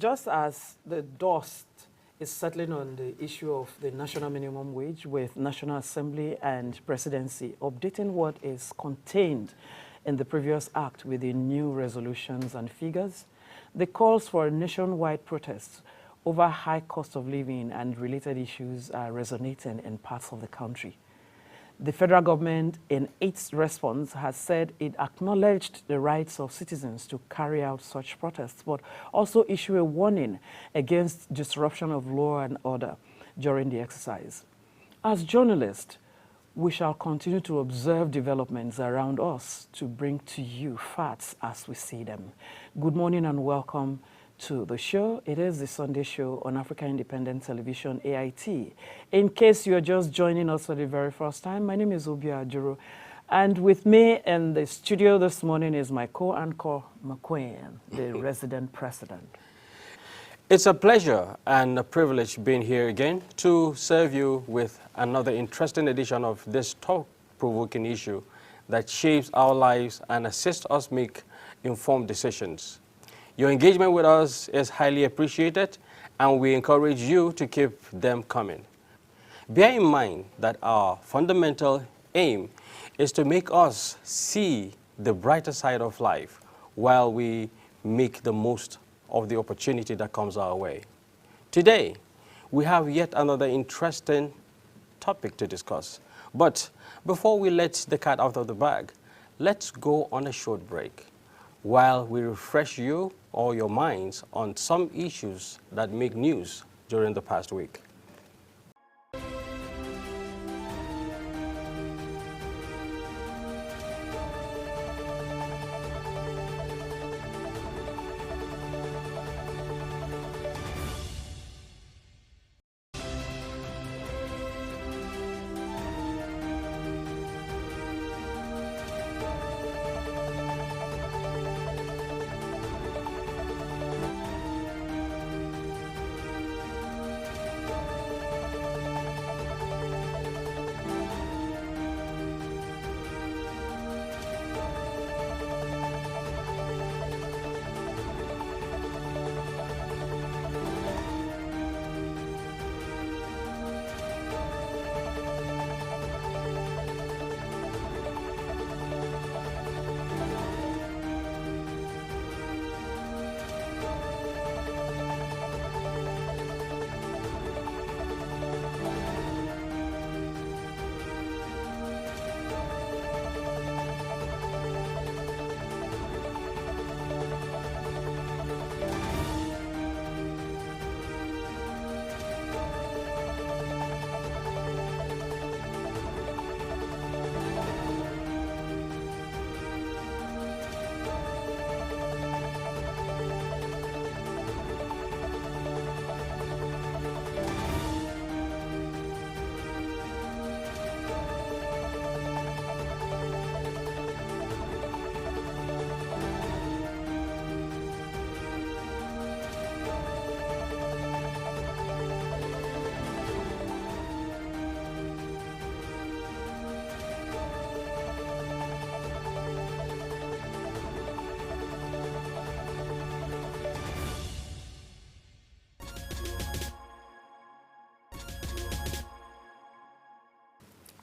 just as the dust is settling on the issue of the national minimum wage, with National Assembly and Presidency updating what is contained in the previous act with the new resolutions and figures, the calls for nationwide protests over high cost of living and related issues are resonating in parts of the country. The federal government, in its response, has said it acknowledged the rights of citizens to carry out such protests, but also issue a warning against disruption of law and order during the exercise. As journalists, we shall continue to observe developments around us to bring to you facts as we see them. Good morning and welcome to the show. It is the Sunday show on African Independent Television, AIT. In case you're just joining us for the very first time, my name is Obia Ajuru, and with me in the studio this morning is my co-anchor, McQueen, the resident president. It's a pleasure and a privilege being here again to serve you with another interesting edition of this thought-provoking issue that shapes our lives and assists us make informed decisions. Your engagement with us is highly appreciated, and we encourage you to keep them coming. Bear in mind that our fundamental aim is to make us see the brighter side of life while we make the most of the opportunity that comes our way. Today, we have yet another interesting topic to discuss. But before we let the cat out of the bag, let's go on a short break while we refresh you or your minds on some issues that make news during the past week.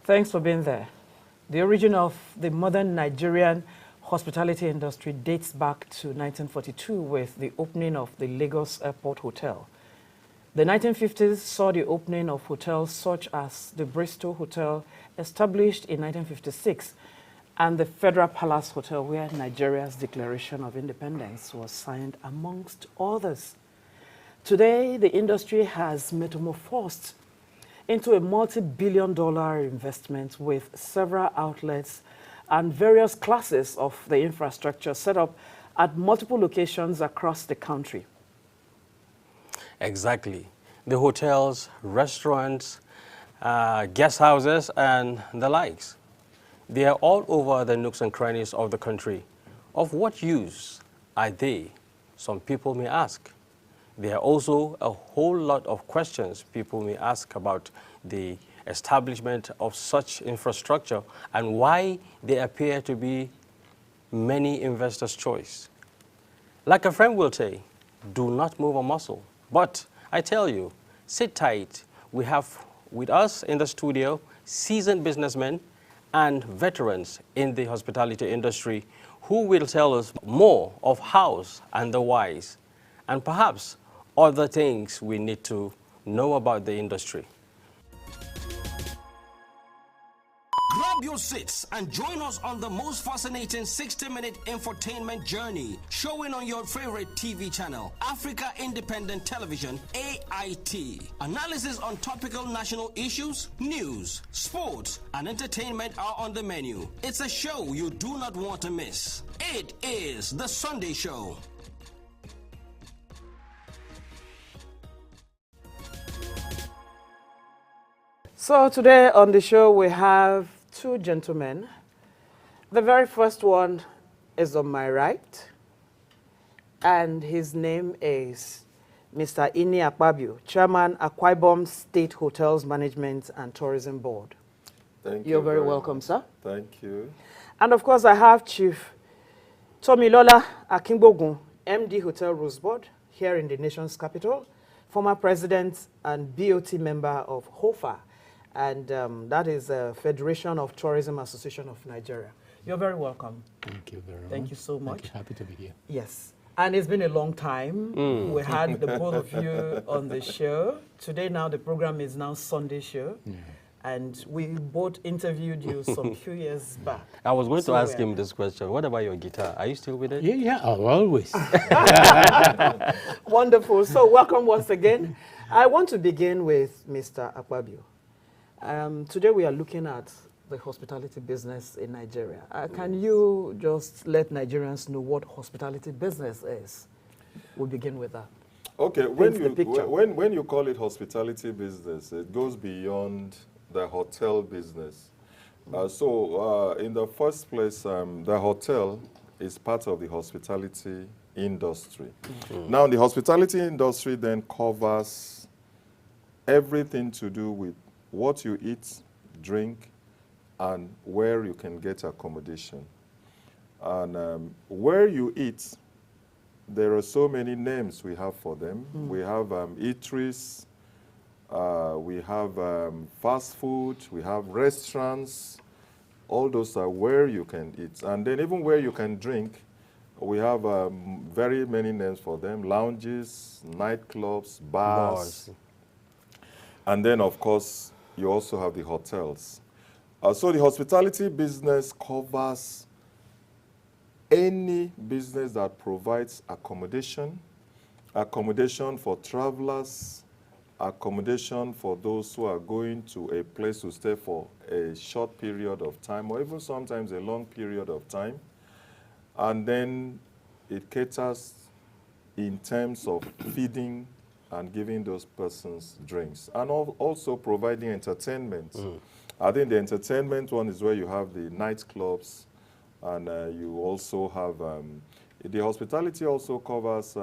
Thanks for being there. The origin of the modern Nigerian hospitality industry dates back to 1942 with the opening of the Lagos Airport Hotel. The 1950s saw the opening of hotels such as the Bristol Hotel, established in 1956, and the Federal Palace Hotel, where Nigeria's Declaration of Independence was signed, amongst others. Today, the industry has metamorphosed into a multi-billion-dollar investment with several outlets and various classes of the infrastructure set up at multiple locations across the country. Exactly. The hotels, restaurants, guest houses, and the likes. They are all over the nooks and crannies of the country. Of what use are they? Some people may ask. There are also a whole lot of questions people may ask about the establishment of such infrastructure and why they appear to be many investors' choice. Like a friend will say, do not move a muscle. But I tell you, sit tight. We have with us in the studio seasoned businessmen and veterans in the hospitality industry who will tell us more of hows and the whys, and perhaps other things we need to know about the industry. Grab your seats and join us on the most fascinating 60-minute infotainment journey, showing on your favorite TV channel, Africa Independent Television, AIT. Analysis on topical national issues, news, sports, and entertainment are on the menu. It's a show you do not want to miss. It is The Sunday Show. So today on the show we have two gentlemen. The very first one is on my right, and his name is Mr. Ini Akpabio, Chairman, Akwa Ibom State Hotels Management and Tourism Board. Thank you. You're very welcome, much. sir. Thank you. And of course, I have Chief Tomilola Akingbogun, MD Hotel Rose Board, here in the nation's capital, former president and BOT member of HOFA, and that is Federation of Tourism Association of Nigeria. You're very welcome. Thank you very much. Thank you so much. Thank you. Happy to be here. Yes. And it's been a long time. We had the both of you on the show. Today now the program is now Sunday show. Yeah. And we both interviewed you some few years back. I was going to ask him this question. What about your guitar? Are you still with it? Yeah, always. Wonderful. So welcome once again. I want to begin with Mr. Akpabio. Today we are looking at the hospitality business in Nigeria. Can you just let Nigerians know what hospitality business is? We'll begin with that. Okay, when you call it hospitality business, it goes beyond the hotel business. In the first place, the hotel is part of the hospitality industry. Now, the hospitality industry then covers everything to do with what you eat, drink, and where you can get accommodation. And where you eat, there are so many names we have for them. We have eateries, we have fast food, we have restaurants. All those are where you can eat. And then even where you can drink, we have very many names for them: lounges, nightclubs, bars. And then, of course, you also have the hotels. So the hospitality business covers any business that provides accommodation, accommodation for travelers, accommodation for those who are going to a place to stay for a short period of time, or even sometimes a long period of time. And then it caters in terms of feeding and giving those persons drinks, and also providing entertainment. I think the entertainment one is where you have the nightclubs, and you also have, the hospitality also covers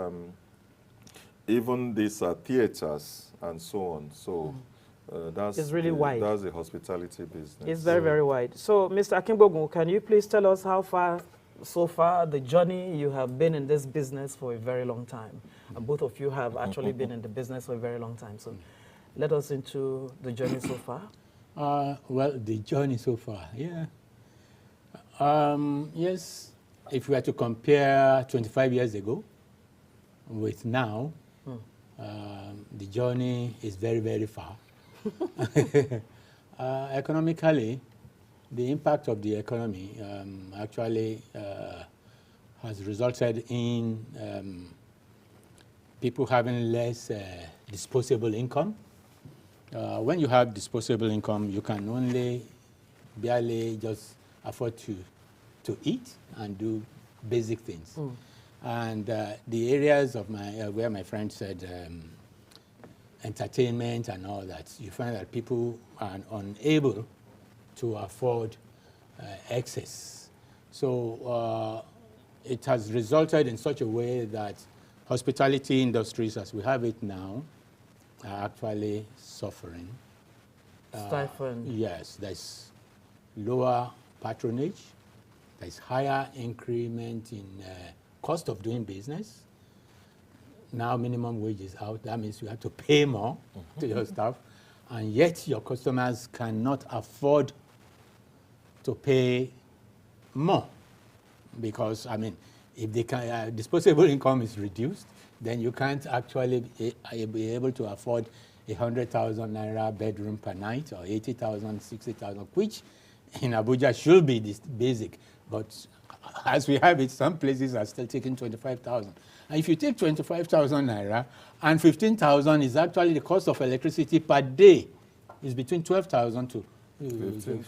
even these theaters and so on. So that's it's really wide. That's the hospitality business. It's very, very wide. So, Mr. Akingbogun, can you please tell us how far, so far, the journey you have been in this business for a very long time? And both of you have actually been in the business for a very long time. So, let us into the journey so far. Well, the journey so far, yeah. Yes, if we were to compare 25 years ago with now, the journey is very, very far. Economically, the impact of the economy actually has resulted in people having less disposable income. When you have disposable income, you can only barely just afford to eat and do basic things. And the areas of where my friend said entertainment and all that, you find that people are unable to afford excess. So it has resulted in such a way that hospitality industries as we have it now are actually suffering. Stifling. Yes, there's lower patronage, there's higher increment in cost of doing business. Now minimum wage is out. That means you have to pay more to your staff, and yet your customers cannot afford to pay more because, I mean, if they can, disposable income is reduced, then you can't actually be able to afford 100,000 naira bedroom per night or 80,000, 60,000, which in Abuja should be this basic. But as we have it, some places are still taking 25,000. And if you take 25,000 naira and 15,000 is actually the cost of electricity per day, is between 12,000 to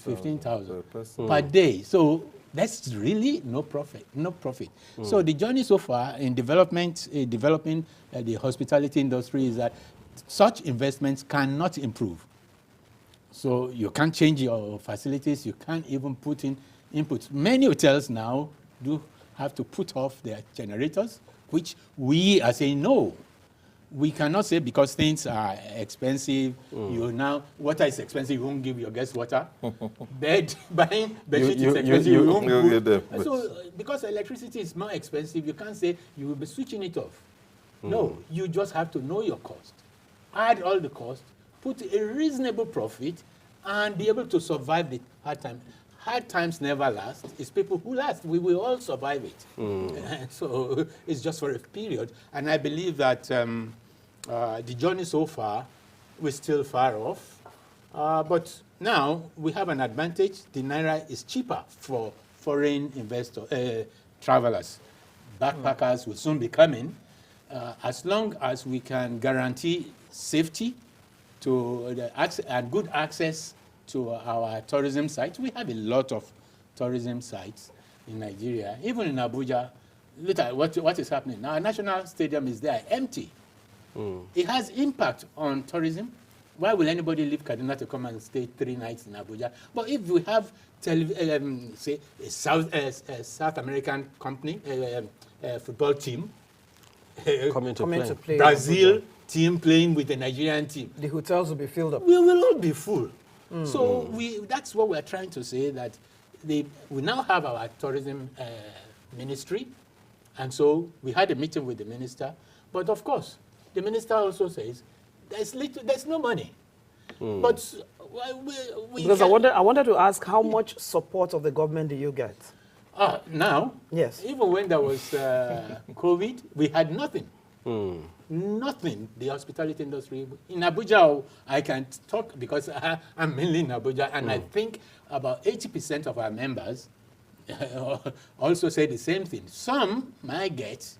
15,000 per day. So that's really no profit. So the journey so far in developing the hospitality industry is that such investments cannot improve. So you can't change your facilities. You can't even put in inputs. Many hotels now do have to put off their generators, which we are saying no. We cannot say because things are expensive. You now, water is expensive, you won't give your guests water. Buying bedsheet is expensive, you won't give them. So because electricity is more expensive, you can't say you will be switching it off. No, you just have to know your cost. Add all the cost, put a reasonable profit, and be able to survive the hard time. Hard times never last. It's people who last. We will all survive it. So it's just for a period. And I believe that the journey so far, we're still far off. But now we have an advantage. The Naira is cheaper for foreign travelers. Backpackers will soon be coming. As long as we can guarantee safety and good access to our tourism sites. We have a lot of tourism sites in Nigeria. Even in Abuja, look at what is happening. Now, our national stadium is there, empty. It has impact on tourism. Why will anybody leave Kaduna to come and stay 3 nights in Abuja? But if we have, say, a South American company, football team, coming to play. Brazil team playing with the Nigerian team, the hotels will be filled up. We will all be full. So that's what we're trying to say, that we now have our tourism ministry, and so we had a meeting with the minister. But of course, the minister also says there's no money. But because I wanted to ask, how much support of the government do you get? Now, yes. Even when there was COVID, we had nothing. Nothing. The hospitality industry in Abuja, I can talk because I'm mainly in Abuja, and I think about 80% of our members also say the same thing. Some might get,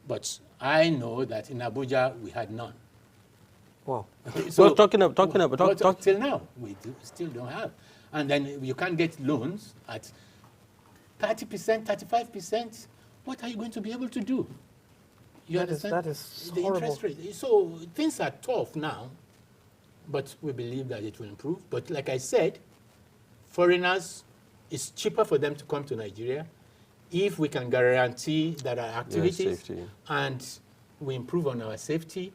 but I know that in Abuja we had none. Wow. So well, talking about till now we still don't have, and then you can't get loans at 30%, 35%. What are you going to be able to do? You understand? That is the horrible. interest rate. So things are tough now, but we believe that it will improve. But like I said, foreigners, it's cheaper for them to come to Nigeria if we can guarantee that our activities and we improve on our safety.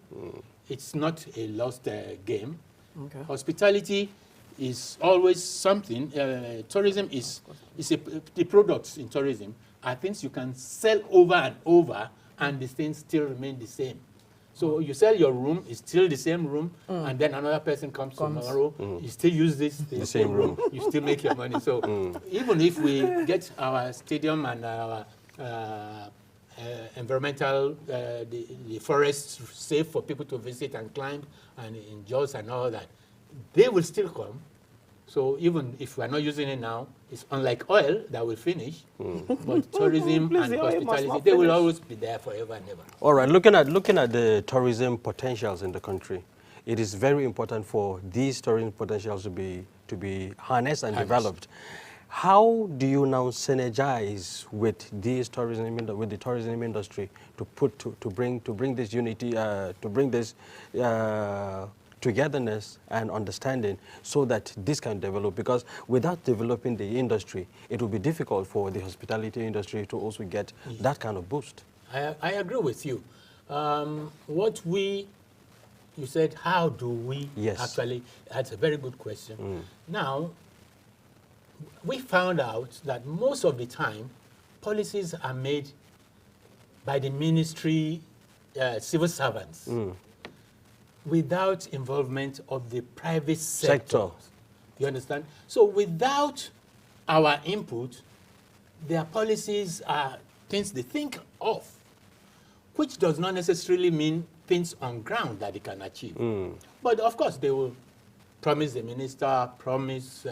It's not a lost game. Okay. Hospitality is always something. Tourism is the products in tourism are things you can sell over and over, and the things still remain the same. So you sell your room, it's still the same room, and then another person comes tomorrow, you still use the same room, you still make your money. So even if we get our stadium and our environmental, the forests safe for people to visit and climb and enjoy and all that, they will still come. So even if we're not using it now, it's unlike oil that will finish, but tourism and hospitality, they will always be there forever and ever. All right, looking at the tourism potentials in the country, it is very important for these tourism potentials to be harnessed and developed. How do you now synergize with these with the tourism industry to bring this unity, to bring this togetherness and understanding so that this can develop? Because without developing the industry, it will be difficult for the hospitality industry to also get that kind of boost. I agree with you. You said, how do we actually, that's a very good question. Now, we found out that most of the time, policies are made by the ministry civil servants without involvement of the private sector. You understand? So without our input, their policies are things they think of, which does not necessarily mean things on ground that they can achieve. But of course, they will promise the minister, promise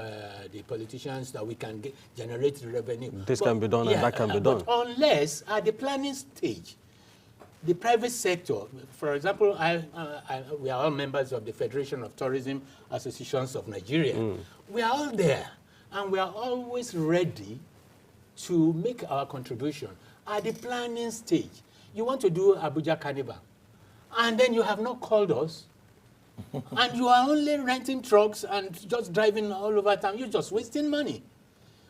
the politicians that we can generate revenue. This can be done and that can be done. But unless at the planning stage, the private sector, for example, we are all members of the Federation of Tourism Associations of Nigeria. We are all there, and we are always ready to make our contribution. At the planning stage, you want to do Abuja Carnival, and then you have not called us, and you are only renting trucks and just driving all over town. You're just wasting money.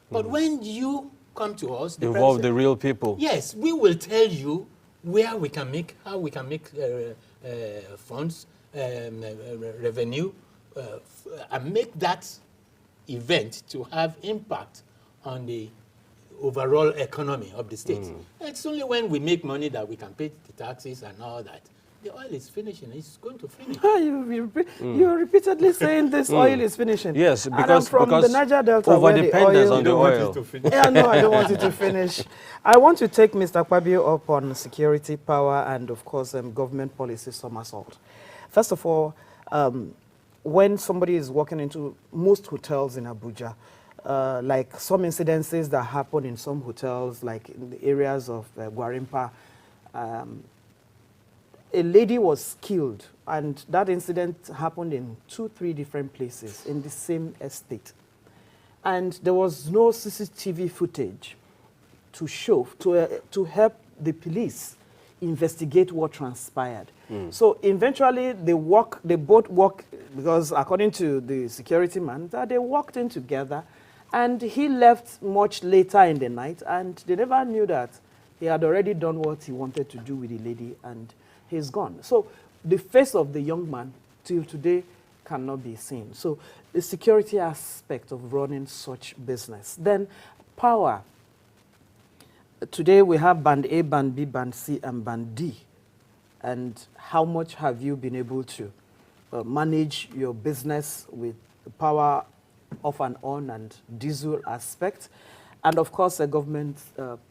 But when you come to us, involve the real people. Yes, we will tell you where we can make, how we can make funds, revenue, and make that event to have impact on the overall economy of the state. It's only when we make money that we can pay the taxes and all that. The oil is finishing. It's going to finish. You're repeatedly saying this oil is finishing. Yes, because from the Niger Delta, over-dependence on the oil. Yeah, no, I don't want it to finish. I want to take Mr. Kwabio up on security, power, and of course, government policy somersault. First of all, when somebody is walking into most hotels in Abuja, like some incidences that happen in some hotels, like in the areas of Gwarimpa, a lady was killed, and that incident happened in 2-3 different places in the same estate. And there was no CCTV footage to show, to help the police investigate what transpired. So eventually they both walk, because according to the security man, that they walked in together, and he left much later in the night, and they never knew that he had already done what he wanted to do with the lady, and he's gone. So the face of the young man till today cannot be seen. So the security aspect of running such business. Then power. Today we have band A, band B, band C, and band D. And how much have you been able to manage your business with the power off and on and diesel aspect? And of course, a government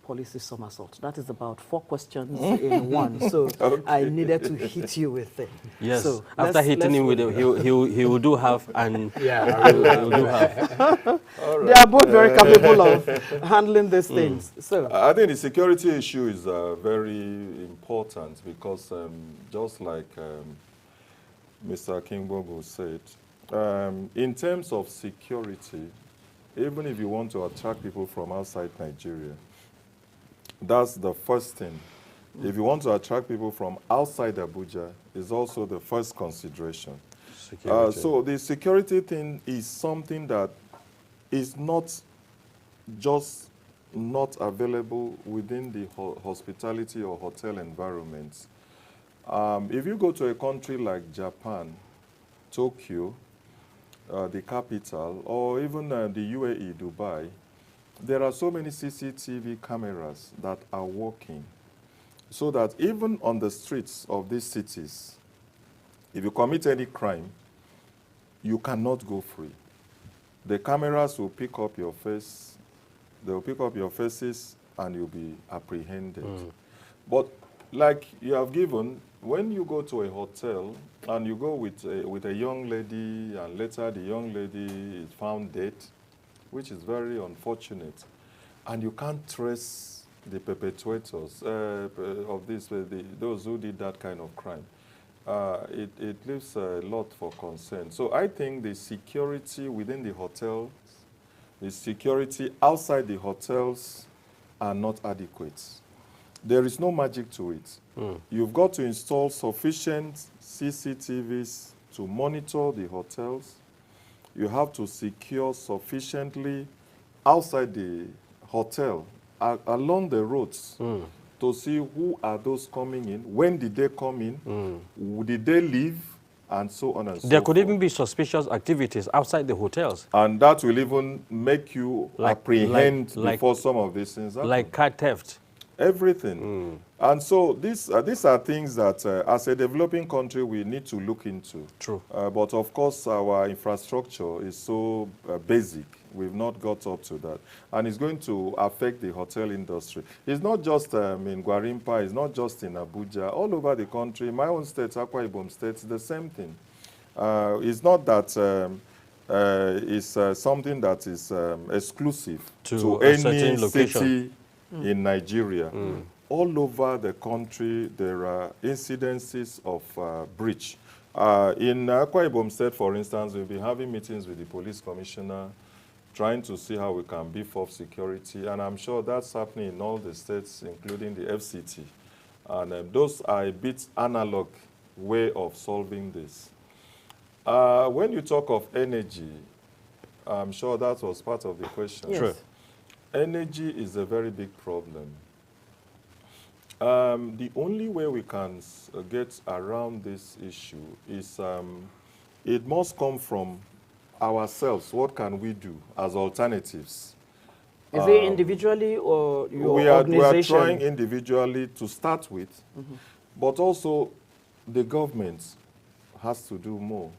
policy somersault. That is about 4 questions in one. So I needed to hit you with it. Yes. So after hitting him with it, he will do half, and yeah, he will do half. Right. They are both very capable of handling these things. So I think the security issue is very important because just like Mr. Kingbogo said, in terms of security, even if you want to attract people from outside Nigeria, that's the first thing. If you want to attract people from outside Abuja, is also the first consideration. So the security thing is something that is not just not available within the hospitality or hotel environments. If you go to a country like Japan, Tokyo, the capital, or even the UAE, Dubai, there are so many CCTV cameras that are working so that even on the streets of these cities, if you commit any crime, you cannot go free. The cameras will pick up your face, they will pick up your faces, and you'll be apprehended. But like you have given, when you go to a hotel and you go with a young lady, and later the young lady is found dead, which is very unfortunate, and you can't trace the perpetrators of this, those who did that kind of crime, it leaves a lot for concern. So I think the security within the hotels, the security outside the hotels are not adequate. There is no magic to it. You've got to install sufficient CCTVs to monitor the hotels. You have to secure sufficiently outside the hotel, along the roads, to see who are those coming in, when did they come in, did they leave, and so on and so forth. There could even be suspicious activities outside the hotels. And that will even make you apprehend before some of these things happen. Like car theft. everything. And so these are things that, as a developing country, we need to look into. True. But of course, our infrastructure is so basic. We've not got up to that. And it's going to affect the hotel industry. It's not just in Gwarimpa, it's not just in Abuja. All over the country, my own state, Akwa Ibom State, the same thing. It's not that it's something that is exclusive to any city in Nigeria. All over the country, there are incidences of breach. In Akwa Ibom State, for instance, we'll be having meetings with the police commissioner, trying to see how we can beef up security. And I'm sure that's happening in all the states, including the FCT. And those are a bit analog way of solving this. When you talk of energy, I'm sure that was part of the question. Yes. Sure. Energy is a very big problem. The only way we can get around this issue is it must come from ourselves. What can we do as alternatives? Is it individually or your organization? We are trying individually to start with, but also the government has to do more.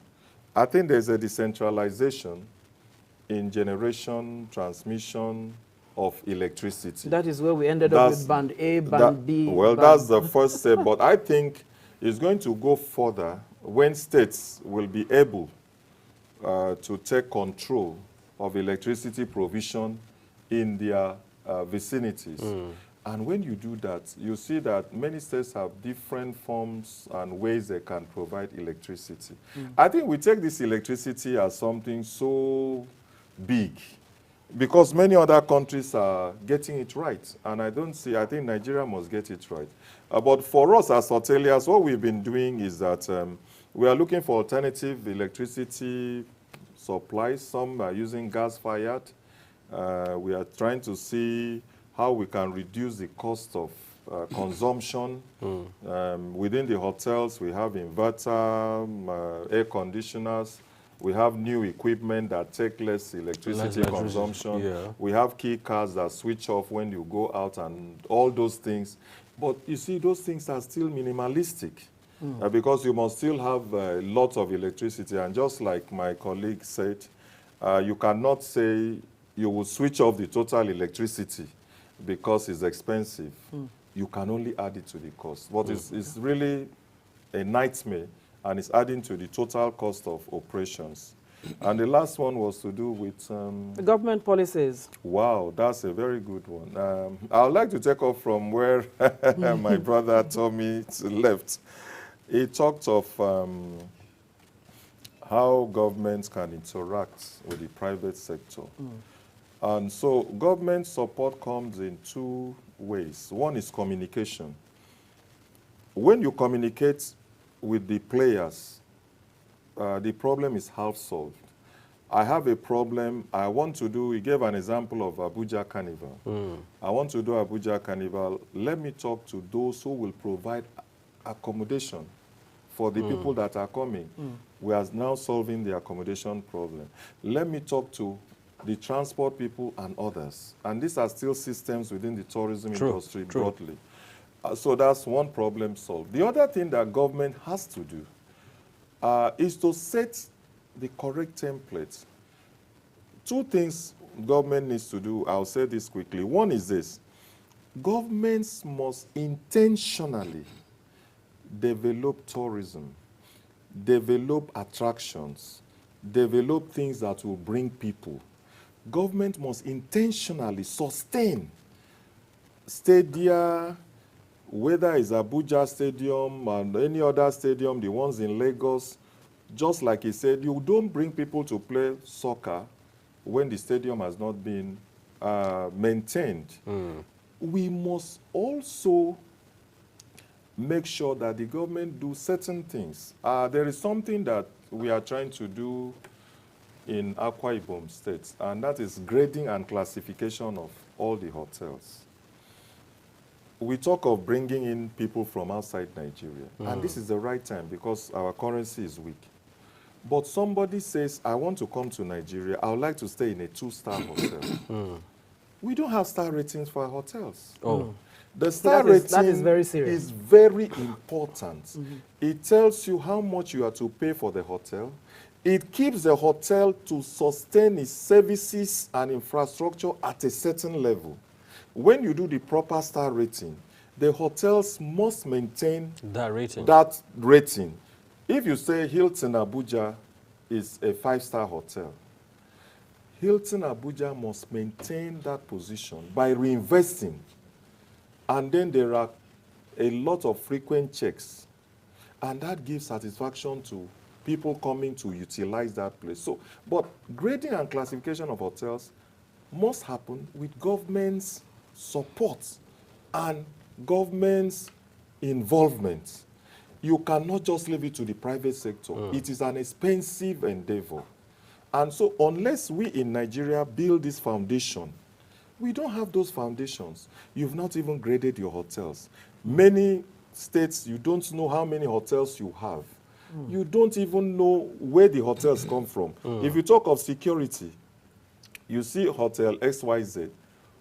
I think there's a decentralization in generation, transmission of electricity. That is where we ended up with band A, band B. Well, that's the first step, but I think it's going to go further when states will be able to take control of electricity provision in their vicinities. And when you do that, you see that many states have different forms and ways they can provide electricity. I think we take this electricity as something so big because many other countries are getting it right. And I think Nigeria must get it right. But for us as hoteliers, what we've been doing is that we are looking for alternative electricity supplies. Some are using gas-fired. We are trying to see how we can reduce the cost of consumption. Within the hotels, we have inverter, air conditioners. We have new equipment that take less electricity consumption. Yeah. We have key cards that switch off when you go out and all those things. But you see, those things are still minimalistic because you must still have lots of electricity. And just like my colleague said, you cannot say you will switch off the total electricity because it's expensive. You can only add it to the cost. But it's really a nightmare, and it's adding to the total cost of operations. And the last one was to do with... the government policies. Wow, that's a very good one. I would like to take off from where my brother Tommy left. He talked of how governments can interact with the private sector. And so government support comes in two ways. One is communication. When you communicate with the players, the problem is half solved. I have a problem, I want to do, he gave an example of Abuja Carnival. I want to do Abuja Carnival. Let me talk to those who will provide accommodation for the people that are coming. We are now solving the accommodation problem. Let me talk to the transport people and others. And these are still systems within the tourism industry broadly. So that's one problem solved. The other thing that government has to do is to set the correct templates. Two things government needs to do, I'll say this quickly. One is this: governments must intentionally develop tourism, develop attractions, develop things that will bring people. Government must intentionally sustain stadia, whether it's Abuja Stadium and any other stadium, the ones in Lagos. Just like he said, you don't bring people to play soccer when the stadium has not been maintained. We must also make sure that the government do certain things. There is something that we are trying to do in Akwa Ibom State, and that is grading and classification of all the hotels. We talk of bringing in people from outside Nigeria, and this is the right time because our currency is weak. But somebody says, I want to come to Nigeria, I would like to stay in a 2-star hotel. We don't have star ratings for our hotels. The star rating that is very serious. is very important. It tells you how much you are to pay for the hotel. It keeps the hotel to sustain its services and infrastructure at a certain level. When you do the proper star rating, the hotels must maintain that rating. If you say Hilton Abuja is a 5-star hotel, Hilton Abuja must maintain that position by reinvesting. And then there are a lot of frequent checks. And that gives satisfaction to people coming to utilize that place. So, but grading and classification of hotels must happen with government's support and government's involvement. You cannot just leave it to the private sector. It is an expensive endeavor. And so unless we in Nigeria build this foundation, we don't have those foundations. You've not even graded your hotels. Many states, you don't know how many hotels you have. You don't even know where the hotels come from. If you talk of security, you see Hotel XYZ.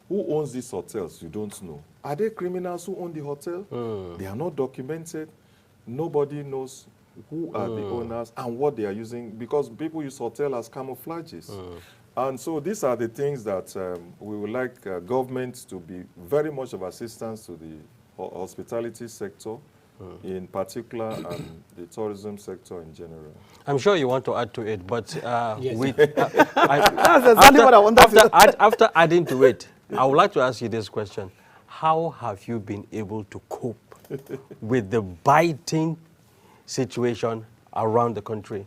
Who owns these hotels? You don't know. Are they criminals who own the hotel? They are not documented. Nobody knows who are the owners and what they are using, because people use hotel as camouflages. And so these are the things that we would like government to be very much of assistance to the hospitality sector in particular and the tourism sector in general. I'm sure you want to add to it, but That's exactly what I wanted to after adding to it, I would like to ask you this question. How have you been able to cope with the biting situation around the country?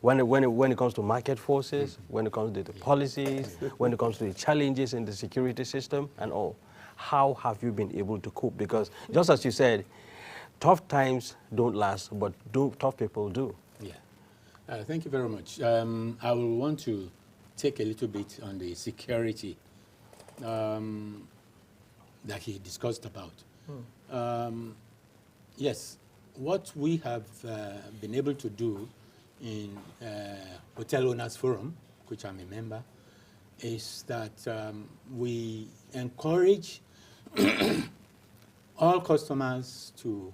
When it comes to market forces, when it comes to the policies, when it comes to the challenges in the security system and all, how have you been able to cope? Because just as you said, tough times don't last, but tough people do. Yeah. Thank you very much. I will want to take a little bit on the security that he discussed about. Yes, what we have been able to do in Hotel Owners Forum, which I'm a member, is that we encourage all customers to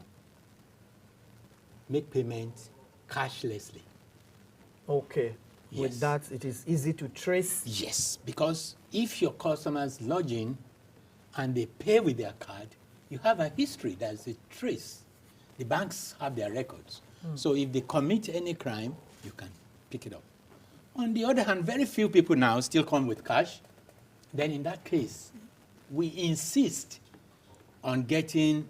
make payment cashlessly. Okay. Yes. With that, it is easy to trace. Yes, because if your customers log in and they pay with their card, you have a history, there's a trace. The banks have their records. So if they commit any crime, you can pick it up. On the other hand, very few people now still come with cash. Then in that case, we insist on getting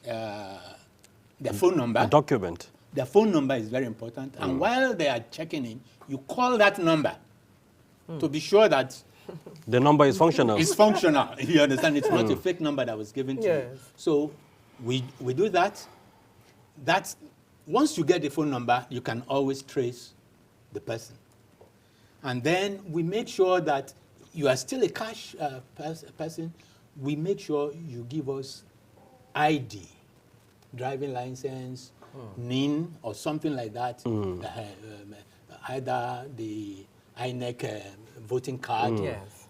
their phone number. A document. Their phone number is very important. And while they are checking in, you call that number to be sure that the number is functional. it's functional. You understand? It's not a fake number that was given to you. So we do that. That's, once you get the phone number, you can always trace the person. And then we make sure that you are still a cash person. We make sure you give us ID, driving license, NIN, or something like that. Either the INEC voting card. Yes.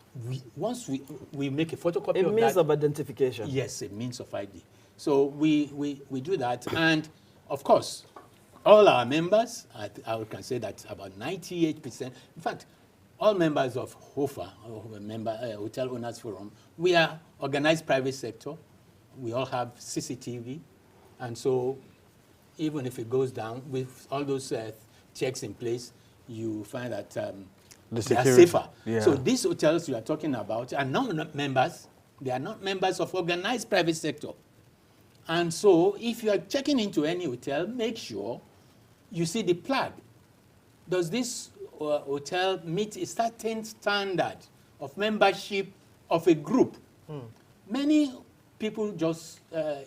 Once we make a photocopy of that. A means of identification. Yes, a means of ID. So we do that. And of course, all our members, I can say that about 98%, in fact, all members of HOFA, Hotel Owners Forum, we are organized private sector. We all have CCTV. And so even if it goes down, with all those checks in place, you find that they are safer. Yeah. So these hotels you are talking about are not members. They are not members of organized private sector. And so if you are checking into any hotel, make sure you see the flag. Does this hotel meet a certain standard of membership of a group? Many people just,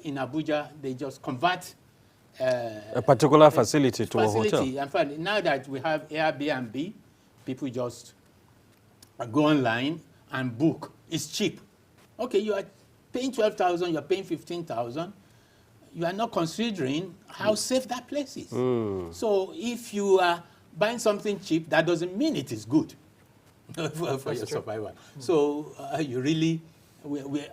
in Abuja, they just convert a particular facility to a hotel. In fact, now that we have Airbnb, people just go online and book. It's cheap. Okay, you are paying 12,000, you are paying 15,000. You are not considering how safe that place is. So if you are buying something cheap, that doesn't mean it is good for your survival. So you really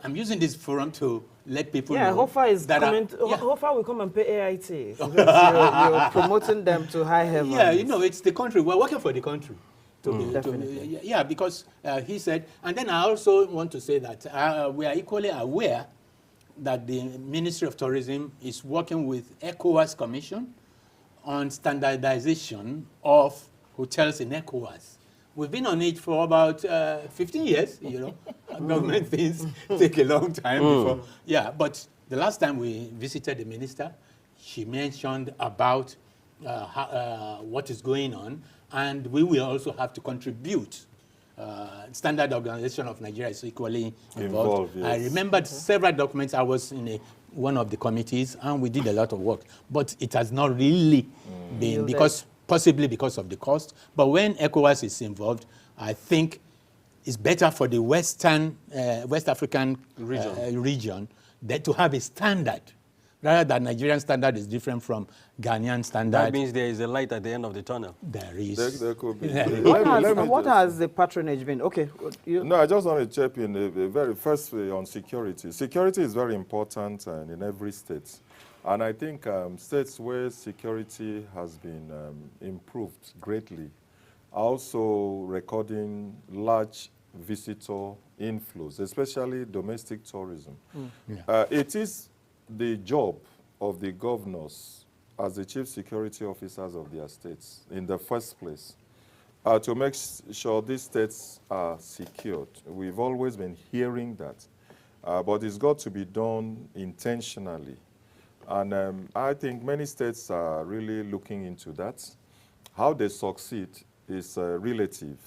I'm using this forum to let people yeah, know. Hofa is coming. Hofa will come and pay AIT because you're promoting them to high heavens. Yeah, you know, it's the country. We're working for the country. Definitely. Yeah, because he said, and then I also want to say that we are equally aware that the Ministry of Tourism is working with ECOWAS Commission on standardization of hotels in ECOWAS. We've been on it for about 15 years, you know. Government things take a long time before. Yeah, but the last time we visited the minister, she mentioned about what is going on, and we will also have to contribute. Standard Organization of Nigeria is equally involved. Yes. I remembered several documents. I was in one of the committees, and we did a lot of work. But it has not really been, possibly because of the cost. But when ECOWAS is involved, I think it's better for the West African region to have a standard, rather than Nigerian standard is different from Ghanaian standard. That means there is a light at the end of the tunnel. There is. There could be. What has the patronage been? Okay. No, I just want to chip in very firstly on security. Security is very important in every state. And I think states where security has been improved greatly are also recording large visitor inflows, especially domestic tourism. It is the job of the governors as the chief security officers of their states in the first place to make sure these states are secured. We've always been hearing that, but it's got to be done intentionally. And I think many states are really looking into that. How they succeed is relative.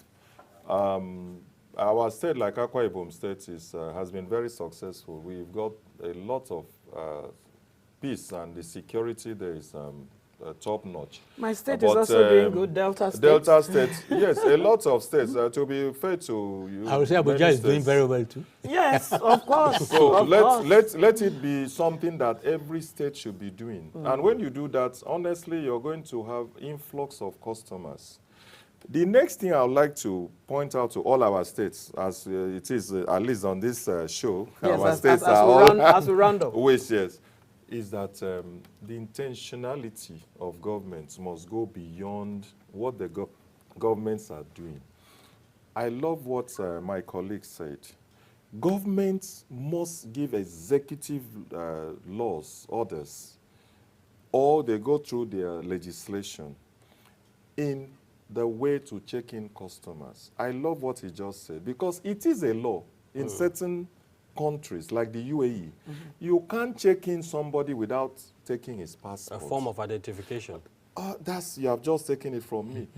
Our state, like Akwa Ibom State, has been very successful. We've got a lot of peace, and the security there is top-notch. My state is also doing good, Delta State. Delta State, yes, a lot of states. To be fair to you, I would say Abuja is doing very well too. Yes, of course. So let it be something that every state should be doing. And when you do that, honestly, you're going to have influx of customers. The next thing I would like to point out to all our states, as it is at least on this show, yes, our states are as we round up. Yes, is that the intentionality of governments must go beyond what the governments are doing. I love what my colleague said. Governments must give executive laws, orders, or they go through their legislation in the way to check in customers. I love what he just said, because it is a law in certain countries like the UAE. You can't check in somebody without taking his passport. A form of identification. You have just taken it from me.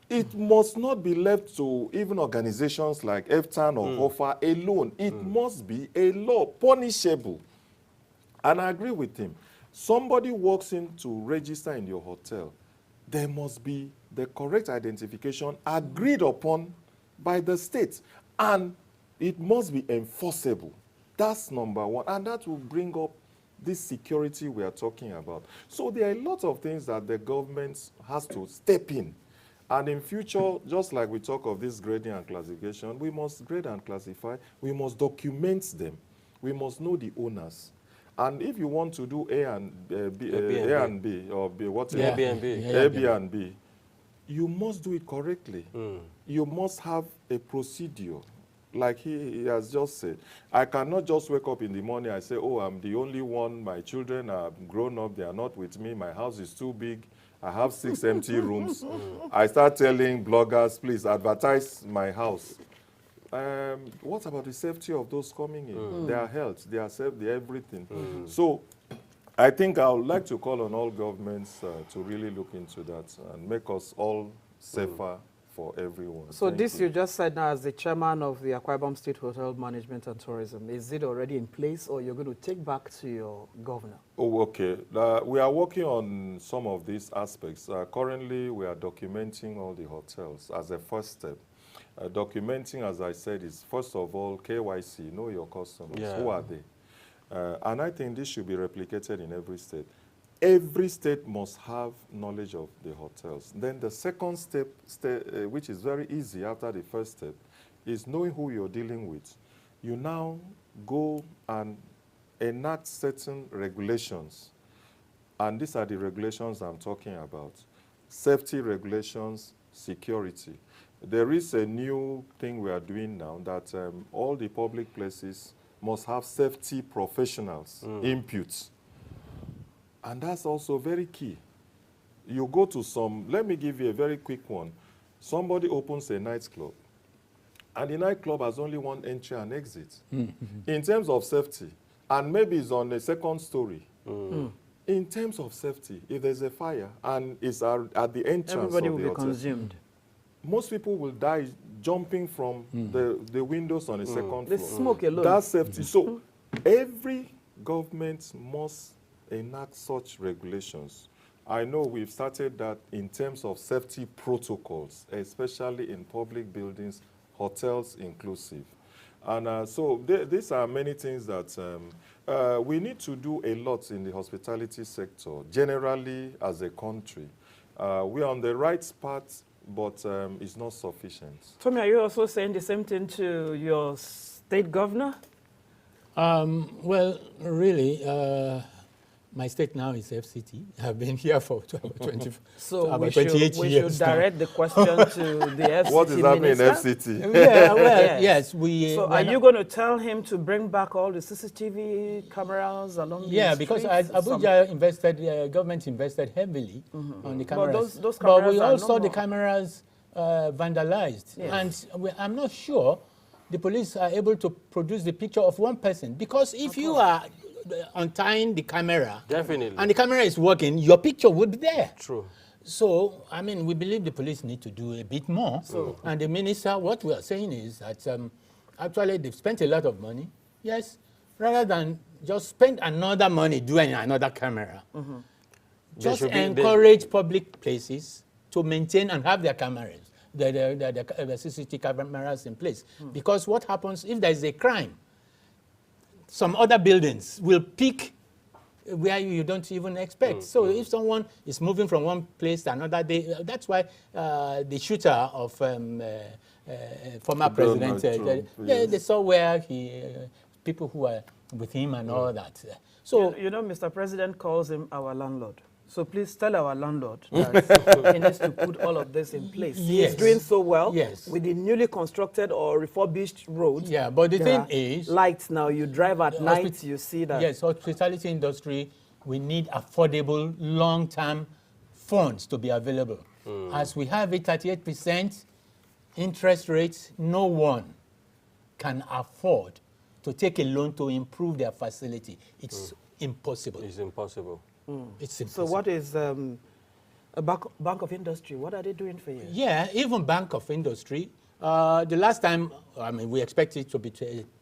It must not be left to even organizations like EFTAN or HOFA alone. It must be a law, punishable. And I agree with him. Somebody walks in to register in your hotel, there must be the correct identification agreed upon by the state. And it must be enforceable. That's number one. And that will bring up this security we are talking about. So there are a lot of things that the government has to step in. And in future, just like we talk of this grading and classification, we must grade and classify. We must document them. We must know the owners. And if you want to do A and B, or B, whatever, Airbnb, you must do it correctly. You must have a procedure. Like he has just said, I cannot just wake up in the morning and say, oh, I'm the only one, my children are grown up, they are not with me, my house is too big, I have 6 empty rooms. I start telling bloggers, please advertise my house. What about the safety of those coming in? Their health, their safety, their everything. So I think I would like to call on all governments to really look into that and make us all safer for everyone. So this you just said now as the chairman of the Akwa Ibom State Hotel Management and Tourism. Is it already in place, or you're going to take back to your governor? Oh, okay. We are working on some of these aspects. Currently, we are documenting all the hotels as a first step. Documenting, as I said, is first of all KYC, know your customers. Yeah. Who are they? And I think this should be replicated in every state. Every state must have knowledge of the hotels. Then the second step, which is very easy after the first step, is knowing who you're dealing with. You now go and enact certain regulations, and these are the regulations I'm talking about: safety regulations, security. There is a new thing we are doing now that all the public places must have safety professionals inputs. And that's also very key. You go to let me give you a very quick one. Somebody opens a nightclub, and the nightclub has only one entry and exit. In terms of safety, and maybe it's on the second story. In terms of safety, if there's a fire and it's at the entrance everybody of will the be hotel, consumed. most people will die jumping from the windows on the second floor. The smoke alone. That's safety. So every government must enact such regulations. I know we've started that in terms of safety protocols, especially in public buildings, hotels inclusive. And so these are many things that we need to do a lot in the hospitality sector, generally as a country. We are on the right path, but it's not sufficient. Tommy, are you also saying the same thing to your state governor? Well, really, my state now is FCT. I've been here for about 20, so about we 28 should years direct the question to the FCT What does that mean, minister? FCT? Yeah, well, yes, we. So are you going to tell him to bring back all the CCTV cameras along the because streets? Abuja invested, government invested heavily on the cameras. But those but cameras we are all saw no the more. cameras vandalized. Yes. And I'm not sure the police are able to produce the picture of one person. Because if you are untying the camera, Definitely. and the camera is working, your picture would be there. True. So, I mean, we believe the police need to do a bit more. And the minister, what we are saying is that actually they've spent a lot of money. Yes, rather than just spend another money doing another camera, just encourage public places to maintain and have their cameras, the CCTV cameras in place. Because what happens if there is a crime? Some other buildings will pick where you don't even expect. So if someone is moving from one place to another, that's why the shooter of former president, they saw where people who were with him and all that. So you know, Mr. President calls him our landlord. So please tell our landlord that he needs to put all of this in place. Yes. He's doing so well Yes. with the newly constructed or refurbished roads. Yeah, but the There thing are is, lights now. You drive at night, you see that. yes, hospitality industry, we need affordable, long-term funds to be available. As we have it, 38% interest rates, no one can afford to take a loan to improve their facility. It's impossible. It's impossible. It's So impossible. what is a Bank of Industry? What are they doing for you? Yeah, even Bank of Industry. The last time, I mean, we expected it to be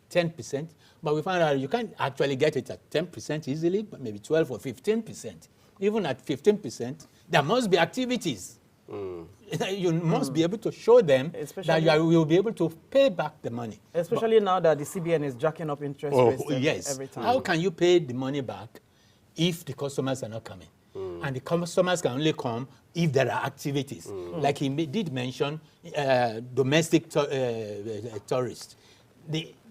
10%, but we found out you can't actually get it at 10% easily, but maybe 12 or 15%. Even at 15%, there must be activities. You must be able to show them that you will be able to pay back the money. Especially now that the CBN is jacking up interest rates every time. How can you pay the money back if the customers are not coming? And the customers can only come if there are activities. Like he did mention domestic tourists.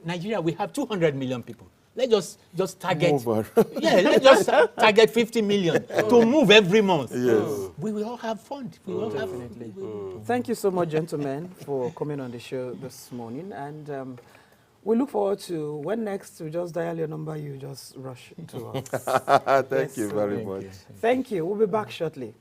Nigeria, we have 200 million people. Let's just target. Let's just target 50 million to move every month. Yes. We will all have fun. We will have. Thank you so much, gentlemen, for coming on the show this morning. And we look forward to when next we just dial your number, you just rush to us. Thank you very much. Thank you. We'll be back shortly.